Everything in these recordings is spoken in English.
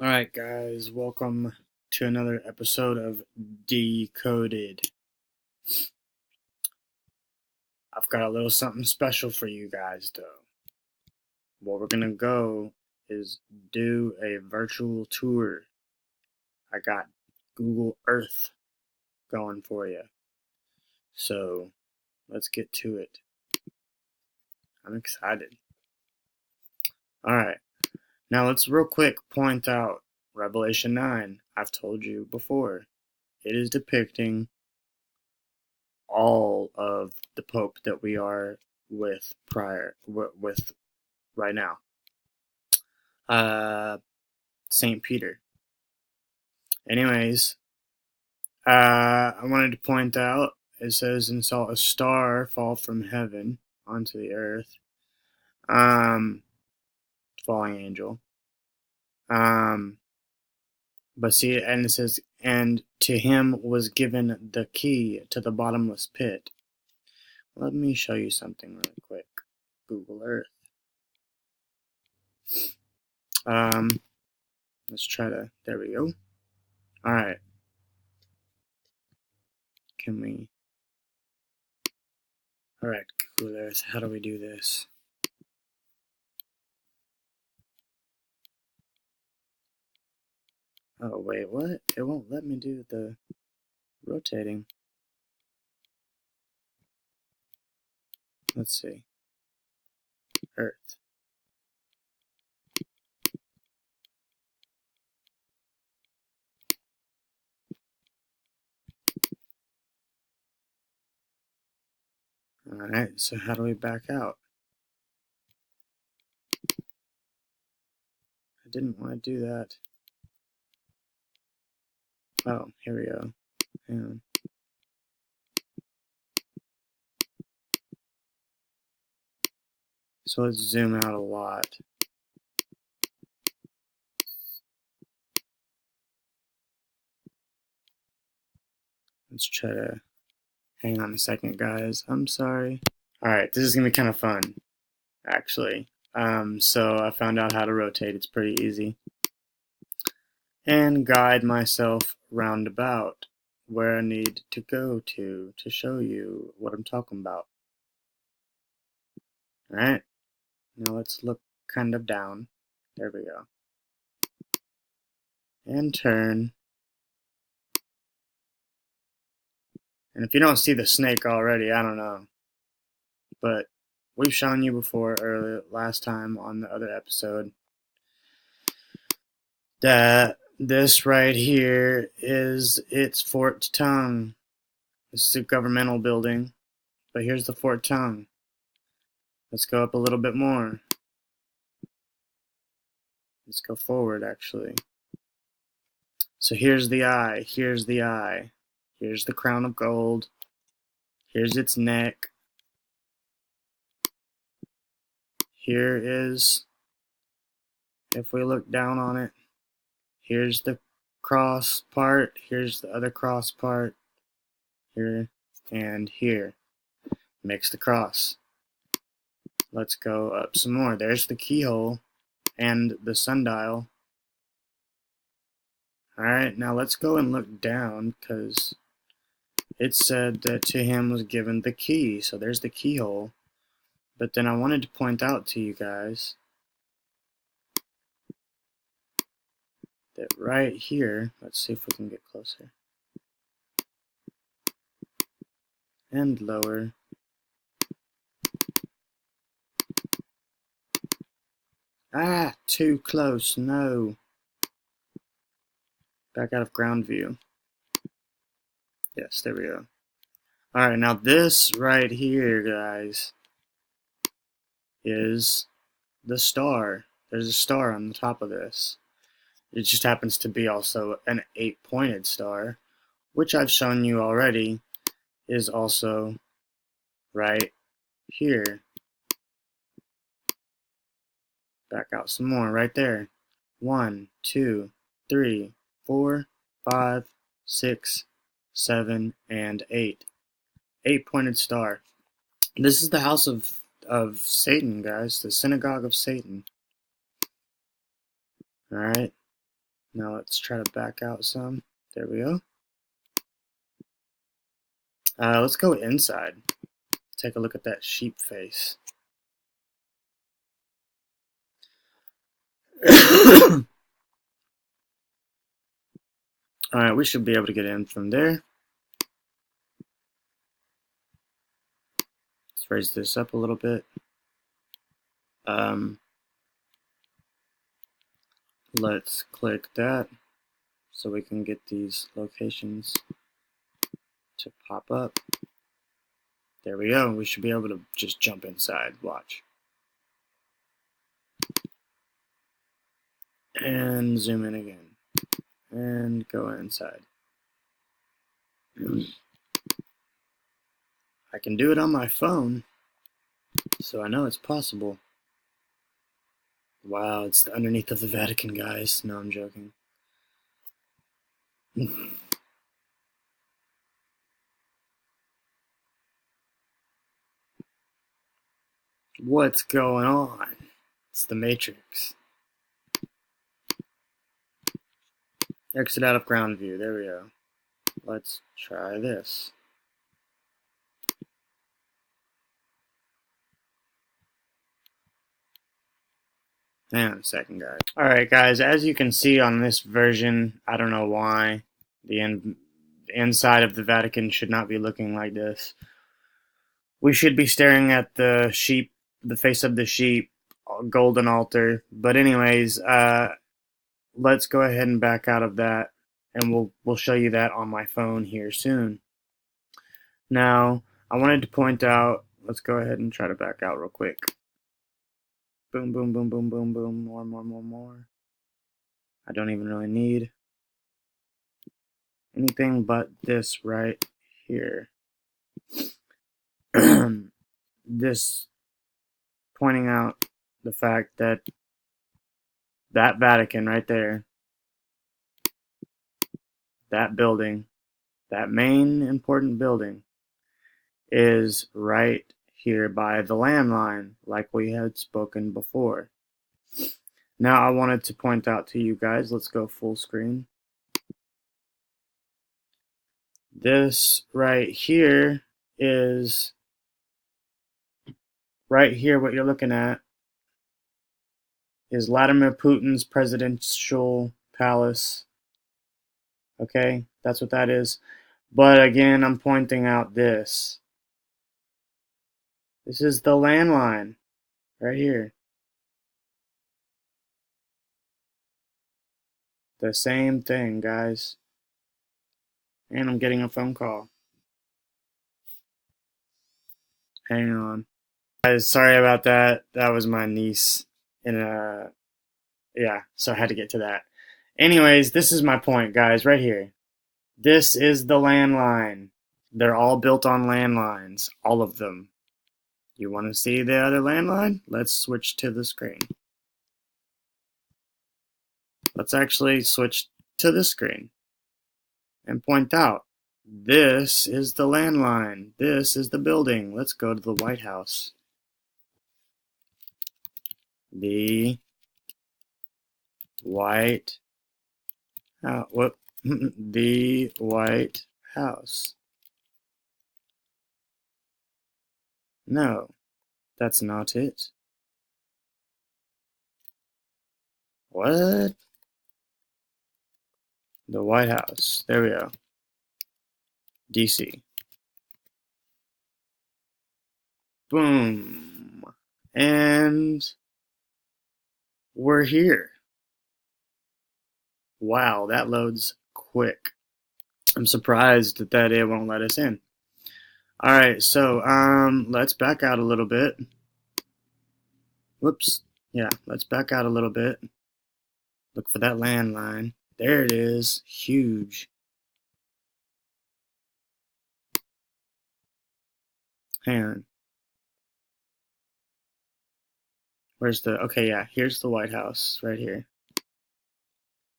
Alright guys, welcome to another episode of Decoded. I've got a little something special for you guys though. What we're gonna go is do a virtual tour. I got Google Earth going for you. So, let's get to it. I'm excited. Alright, now let's real quick point out Revelation 9. I've told you before. It is depicting all of the Pope that we are with right now. St. Peter. Anyways, I wanted to point out, it says, and saw a star fall from heaven onto the earth. Falling angel. But see, and it says, and to him was given the key to the bottomless pit. Let me show you something really quick. Google Earth. Let's try to, there we go. Alright. Alright, Google Earth, how do we do this? Oh, wait, what? It won't let me do the rotating. Let's see. Earth. Alright, so how do we back out? I didn't want to do that. Oh, here we go. Hang on. So let's zoom out a lot. Let's try to, hang on a second, guys. I'm sorry. Alright, this is going to be kind of fun, actually. So I found out how to rotate. It's pretty easy. And guide myself roundabout where I need to go to show you what I'm talking about. Alright, now let's look kind of down. There we go. And turn. And if you don't see the snake already, I don't know. But we've shown you before last time on the other episode that this right here is its forked tongue. This is a governmental building, but here's the forked tongue. Let's go up a little bit more. Let's go forward, actually. So here's the eye, here's the eye. Here's the crown of gold. Here's its neck. Here is, if we look down on it, here's the cross part, here's the other cross part, here and here. Makes the cross. Let's go up some more. There's the keyhole and the sundial. Alright, now let's go and look down, because it said that to him was given the key. So there's the keyhole. But then I wanted to point out to you guys that right here, let's see if we can get closer. And lower. Ah, too close, no. Back out of ground view. Yes, there we go. Alright, now this right here, guys, is the star. There's a star on the top of this. It just happens to be also an 8-pointed star, which I've shown you already is also right here. Back out some more, right there. 1, 2, 3, 4, 5, 6, 7, and 8. 8-pointed star. This is the house of Satan, guys. The synagogue of Satan. Alright. Now let's try to back out some. There we go. Let's go inside. Take a look at that sheep face. Alright, we should be able to get in from there. Let's raise this up a little bit. Let's click that so we can get these locations to pop up. There we go. We should be able to just jump inside. Watch. And zoom in again. And go inside. I can do it on my phone, so I know it's possible. Wow, it's underneath of the Vatican, guys. No, I'm joking. What's going on? It's the Matrix. Exit out of ground view. There we go. Let's try this. Hang on a second, guys. Alright, guys, as you can see on this version, I don't know why the inside of the Vatican should not be looking like this. We should be staring at the sheep, the face of the sheep, golden altar. But anyways, let's go ahead and back out of that, and we'll show you that on my phone here soon. Now, I wanted to point out, let's go ahead and try to back out real quick. Boom, boom, boom, boom, boom, boom, more. I don't even really need anything but this right here. This pointing out the fact that that Vatican right there, that building, that main important building, is right here by the landline, like we had spoken before. Now I wanted to point out to you guys, let's go full screen. This right here is, right here what you're looking at is Vladimir Putin's presidential palace. Okay, that's what that is. But again, I'm pointing out this. This is the landline right here. The same thing, guys. And I'm getting a phone call. Hang on. Guys, sorry about that. That was my niece. And yeah, so I had to get to that. Anyways, this is my point, guys, right here. This is the landline. They're all built on landlines. All of them. You want to see the other landline? Let's switch to the screen. Let's actually switch to this screen and point out, this is the landline. This is the building. Let's go to the White House. The White House. The White House. No, that's not it. What? The White House. There we go. DC. Boom. And we're here. Wow, that loads quick. I'm surprised that it won't let us in. Alright, so let's back out a little bit. Whoops. Yeah, let's back out a little bit. Look for that landline. There it is. Huge. Hang on. Where's the... Okay, yeah, here's the White House right here.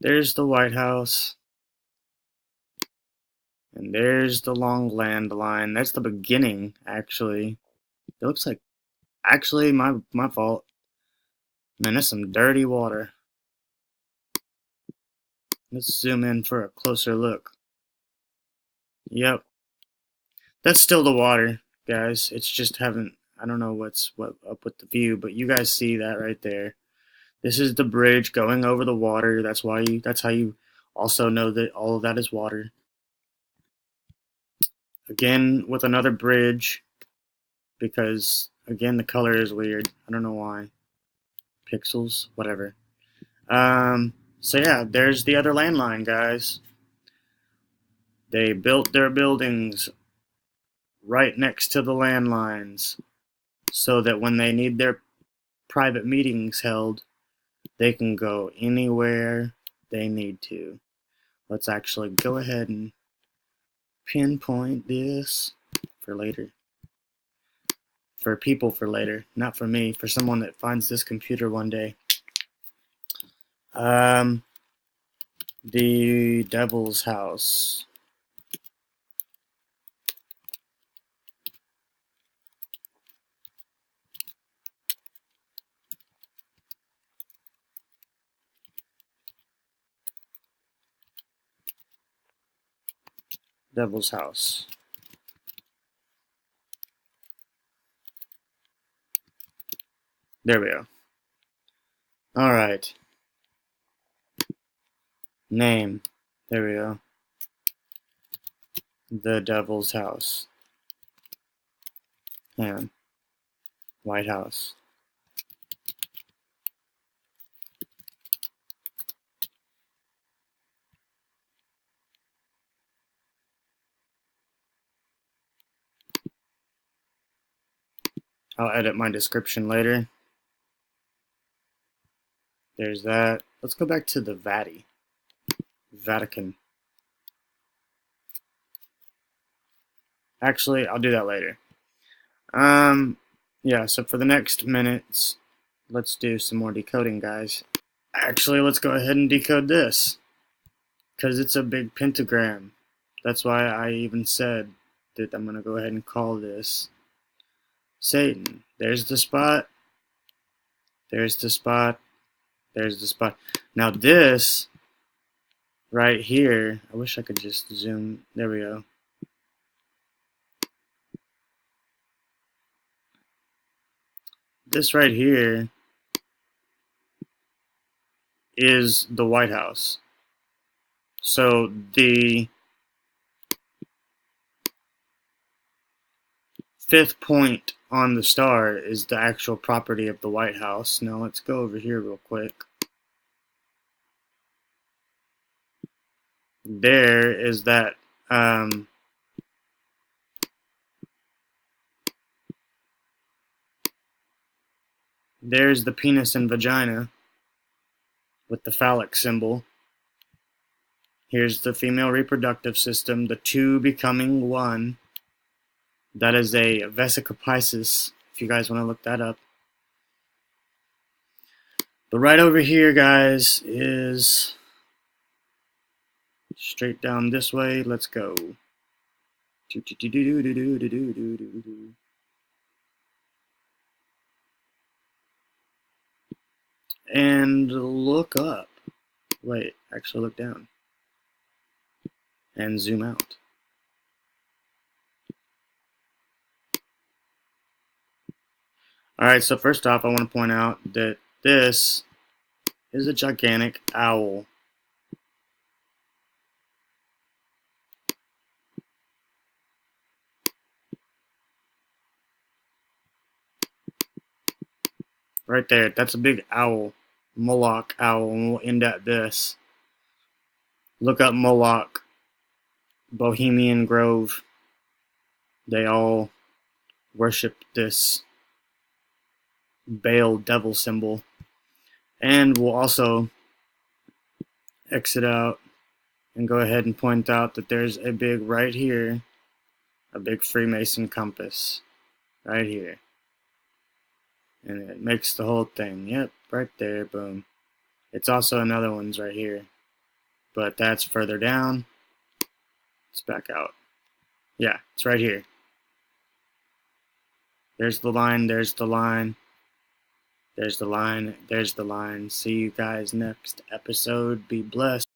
There's the White House. And there's the long landline. That's the beginning, actually. It looks like... Actually, my fault. Man, that's some dirty water. Let's zoom in for a closer look. Yep. That's still the water, guys. It's just I don't know what's up with the view, but you guys see that right there. This is the bridge going over the water. That's how you also know that all of that is water. Again, with another bridge, because again the color is weird. I don't know why. Pixels, whatever. So yeah, there's the other landline, guys. They built their buildings right next to the landlines so that when they need their private meetings held, they can go anywhere they need to. Let's actually go ahead and pinpoint this for later. For people for later, not for me, for someone that finds this computer one day. The Devil's House. Devil's House. There we go. Alright. Name. There we go. The Devil's House. And White House. I'll edit my description later. There's that. Let's go back to the Vatican. Actually, I'll do that later. Yeah, so for the next minutes, let's do some more decoding, guys. Actually, let's go ahead and decode this, because it's a big pentagram. That's why I even said that I'm going to go ahead and call this Satan. There's the spot. There's the spot. There's the spot. Now this right here, I wish I could just zoom. There we go. This right here is the White House. So the fifth point on the star is the actual property of the White House. Now let's go over here real quick. There is that there's the penis and vagina with the phallic symbol. Here's the female reproductive system, the two becoming one. That is a vesica piscis, if you guys want to look that up. But right over here, guys, is straight down this way. Let's go. And look up. Wait, actually look down. And zoom out. Alright, so first off, I want to point out that this is a gigantic owl. Right there, that's a big owl. Moloch owl, and we'll end at this. Look up Moloch, Bohemian Grove. They all worship this Baal devil symbol. And we'll also exit out and go ahead and point out that there's a big right here, a big Freemason compass right here. And it makes the whole thing. Yep, right there, boom. It's also another one's right here, but that's further down. Let's back out. Yeah, it's right here. There's the line, there's the line. There's the line, there's the line. See you guys next episode. Be blessed.